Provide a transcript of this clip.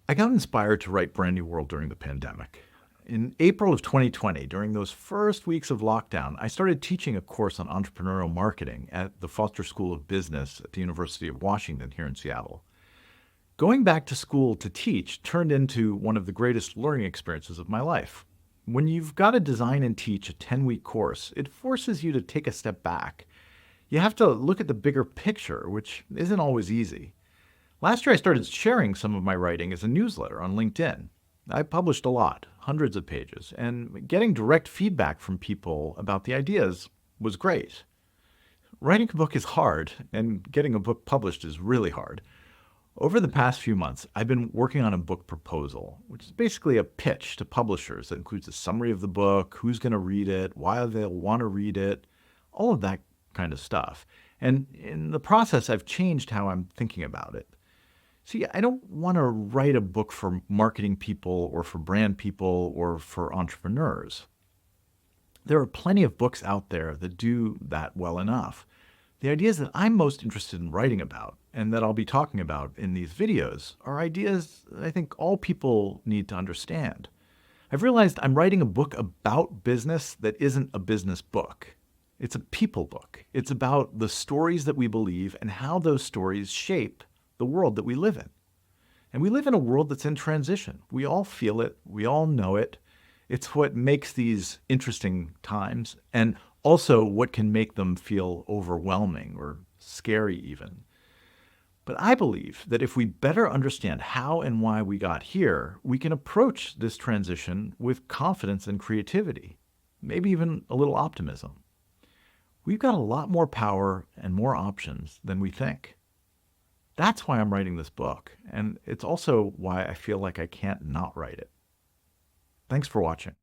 I got inspired to write Brand New World during the pandemic. In April of 2020, during those first weeks of lockdown, I started teaching a course on entrepreneurial marketing at the Foster School of Business at the University of Washington here in Seattle. Going back to school to teach turned into one of the greatest learning experiences of my life. When you've got to design and teach a 10-week course, it forces you to take a step back. You have to look at the bigger picture, which isn't always easy. Last year, I started sharing some of my writing as a newsletter on LinkedIn. I published a lot, hundreds of pages, and getting direct feedback from people about the ideas was great. Writing a book is hard, and getting a book published is really hard. Over the past few months, I've been working on a book proposal, which is basically a pitch to publishers that includes a summary of the book, who's going to read it, why they'll want to read it, all of that kind of stuff. And in the process, I've changed how I'm thinking about it. See, I don't want to write a book for marketing people or for brand people or for entrepreneurs. There are plenty of books out there that do that well enough. The ideas that I'm most interested in writing about and that I'll be talking about in these videos are ideas that I think all people need to understand. I've realized I'm writing a book about business that isn't a business book. It's a people book. It's about the stories that we believe and how those stories shape the world that we live in. And we live in a world that's in transition. We all feel it. We all know it. It's what makes these interesting times and also what can make them feel overwhelming or scary even. But I believe that if we better understand how and why we got here, we can approach this transition with confidence and creativity, maybe even a little optimism. We've got a lot more power and more options than we think. That's why I'm writing this book, and it's also why I feel like I can't not write it. Thanks for watching.